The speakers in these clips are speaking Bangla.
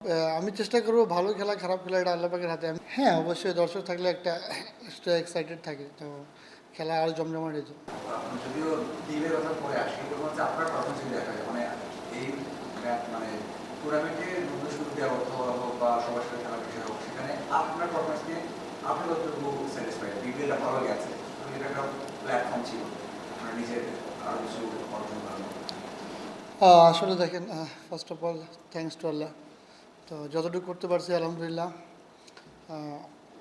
আমি চেষ্টা করব ভালো খেলা খারাপ খেলা এটা আল্লাহ পাকের হাতে। হ্যাঁ, অবশ্যই দর্শক থাকলে একটা এক্সট্রা এক্সাইটেড থাকে, তো খেলা আরও জমজমাট হয়ে যায়। যদিও টিমের কথা পরে আসি, তখন হচ্ছে আপনার পারফরমেন্স যদি দেখা যায় মানে এই মানে টুর্নামেন্টে নতুন শুরু দেওয়া হোক বা সবার সাথে খেলার বিষয় হোক, সেখানে আপনার পারফরমেন্স নিয়ে আপনি কতটুকু স্যাটিসফাইড? বিপিএলটা ভালো গেছে, এটা একটা প্ল্যাটফর্ম ছিল আপনার নিজের আরও কিছু অর্জন করার। আসলে দেখেন, first of all thanks to আল্লাহ। তো যতটুকু করতে পারছি আলহামদুলিল্লাহ।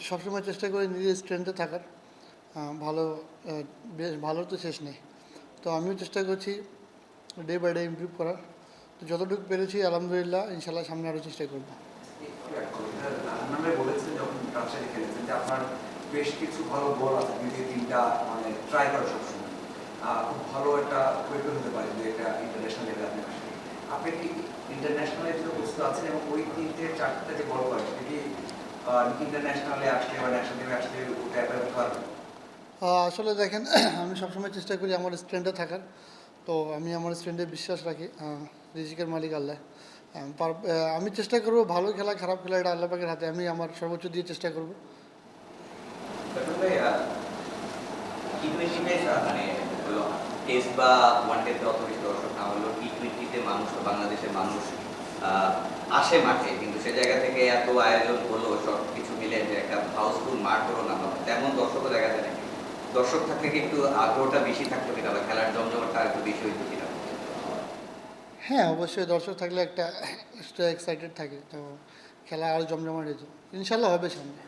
সবসময় চেষ্টা করি নিজের স্ট্রেংথে থাকার। ভালো, বেশ ভালোর তো শেষ নেই। তো আমিও চেষ্টা করছি ডে বাই ডে ইমপ্রুভ করার। তো যতটুকু পেরেছি আলহামদুলিল্লাহ, ইনশাল্লাহ সামনে আরও চেষ্টা করবো। বলেছেন যখন রাজশাহী খেলেছেন যে আপনার বেশ কিছু ভালো বল আছে, যে তিনটা মানে ট্রাই করে সবসময় খুব ভালো একটা ওয়েপন হতে পারে যে এটা ইন্টারন্যাশনাল লেভেলে আপনি আসলে আপনি কি ইন্টারন্যাশনালের জন্য প্রস্তুত আছেন? এবং ওই তিনটে চারটা যে বল করে সেটা কি ইন্টারন্যাশনালে আসলে বা ন্যাশনাল লেভেলে আসলে ওটা অ্যাপ্লাই করতে পারবেন? আসলে দেখেন, আমি সবসময় চেষ্টা করি আমার স্ট্রেন্থে থাকার। তো আমি আমার স্ট্রেন্থে বিশ্বাস রাখি। রিজিকের মালিক আল্লাহ। আমি চেষ্টা করব ভালো খেলা খারাপ খেলা এটা আল্লাহ পাকের হাতে। আমি আমার সর্বোচ্চ দিয়ে চেষ্টা করব। মানে টেস্ট বা ওয়ানডেতে অত বেশি দর্শক না হলেও টি-20তে মানুষ বা বাংলাদেশের মানুষ আসে মাঠে, কিন্তু সে জায়গা থেকে এত আয়োজন হলো সব কিছু মিলে যে একটা হাউসফুল মাঠ হলো না, তেমন দর্শকও দেখা যায় নাকি? দর্শক থাকলে কি একটু আগ্রহটা বেশি থাকতো কিনা, বা খেলার জমজমাটটা একটু বেশি হইতো কিনা? হ্যাঁ, অবশ্যই দর্শক থাকলে একটা এক্সট্রা এক্সাইটেড থাকে, তো খেলা আরও জমজমাট হয়ে যায়। ইনশাল্লাহ হবে সামনে।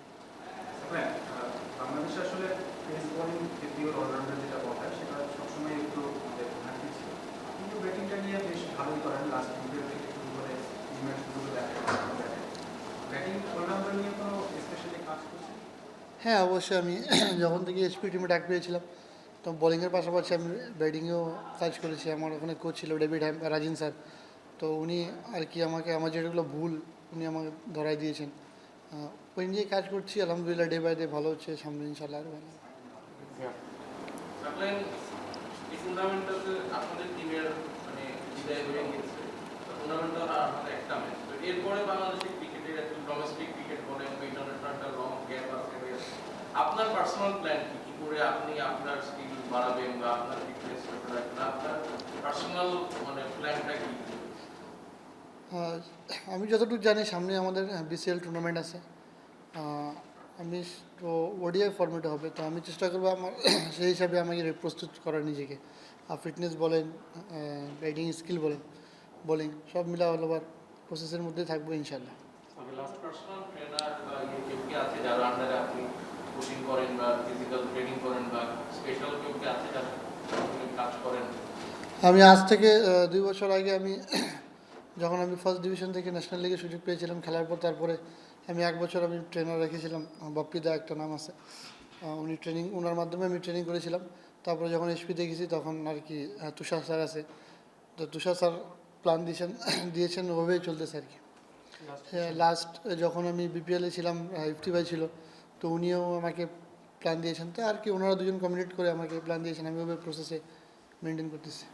বাংলাদেশে আসলে পেস বোলিং তৃতীয় অলরাউন্ডার যেটা বলা হয় সেটা সবসময় একটু আমাদের ঘাটতি ছিল। কিন্তু ব্যাটিংটা নিয়ে বেশ ভালোই করেন, লাস্ট বিপিএল থেকে শুরু করে ম্যাচগুলো দেখা ব্যাটিং অলরাউন্ডার নিয়ে কোনো স্পেশালি কাজ করছে? হ্যাঁ, অবশ্যই আমি যখন থেকে এসপি টিমে ডাক পেয়েছিলাম, তো বোলিংয়ের পাশাপাশি আমি ব্যাটিংয়েও কাজ করেছি। আমার ওখানে কোচ ছিল ডেভিড রাজিন স্যার। তো উনি আর কি আমাকে আমার যেগুলো ভুল উনি আমাকে ধরাই দিয়েছেন। ওই নিয়ে কাজ করছি আলহামদুলিল্লাহ, ডে বাই ডে ভালো হচ্ছে, সামনে ইনশাল্লাহ আরও ভালো। এই টুর্নামেন্টটাতে আপনাদের টিমের মানে বিদায় হয়ে গেছে, টুর্নামেন্টটা আমাদের একটা ম্যাচ, তো এরপরে বাংলাদেশের ক্রিকেটের একটু ডোমেস্টিক ক্রিকেট বলেন বা ইন্টারন্যাশনাল একটা লং গ্যাপ আছে। আপনার পার্সোনাল প্ল্যান কি, কি করে আপনি আপনার স্কিল বাড়াবেন বা আপনার ফিটনেস রাখবেন, আপনার পার্সোনাল মানে প্ল্যানটা কি? আমি যতটুকু জানি সামনে আমাদের বিসিএল টুর্নামেন্ট আছে। আমি তো ওডিআই ফর্মেটে হবে, তো আমি চেষ্টা করবো আমার সেই হিসাবে আমাকে প্রস্তুত করার নিজেকে। ফিটনেস বলেন, ব্যাটিং স্কিল বলেন, বোলিং সব মিলা হলো আবার প্রসেসের মধ্যেই থাকবো ইনশাল্লাহ। পার্সোনাল ট্রেনার বা কেউ কি আছে যারা আন্ডারে আপনি কোচিং করেন বা ফিজিক্যাল ট্রেনিং করেন, বা স্পেশাল কেউ কি আছে যারা কাজ করেন? আমি আজ থেকে 2 বছর আগে আমি যখন আমি ফার্স্ট ডিভিশন থেকে ন্যাশনাল লিগে সুযোগ পেয়েছিলাম খেলার পর, তারপরে আমি 1 বছর আমি ট্রেনার রেখেছিলাম, বাপ্পিদা একটা নাম আছে। উনি ওনার মাধ্যমে আমি ট্রেনিং করেছিলাম। তারপরে যখন এসপিতে গেছি তখন আর কি তুষার স্যার আছে, তো তুষার স্যার প্ল্যান দিয়েছেন ওভাবেই চলতেছে আর কি। লাস্ট যখন আমি বিপিএলে ছিলাম, ইফতিভাই ছিল, তো উনিও আমাকে প্ল্যান দিয়েছেন, তো আর কি ওনারা দুজন কমিউনিকেট করে আমাকে প্ল্যান দিয়েছেন, আমি ওভাবে প্রসেসে মেনটেন করতেছি।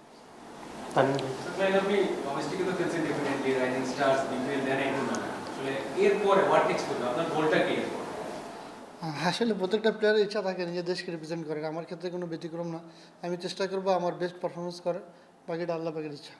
আপনি ডোমেস্টিকে তো খেলছেন ডেফিনেটলি, রাইজিং স্টারস, বিপিএল, দেন এই টুর্নামেন্ট, আসলে এরপরে হোয়াট নেক্সট করবে আপনার গোলটা কি? আসলে প্রত্যেকটা প্লেয়ারের ইচ্ছা থাকে নিজের দেশকে রিপ্রেজেন্ট করার। আমার ক্ষেত্রে কোনো ব্যতিক্রম না। আমি চেষ্টা করবো আমার বেস্ট পারফরমেন্স করার, বাকিটা আল্লাহ পাকের ইচ্ছা।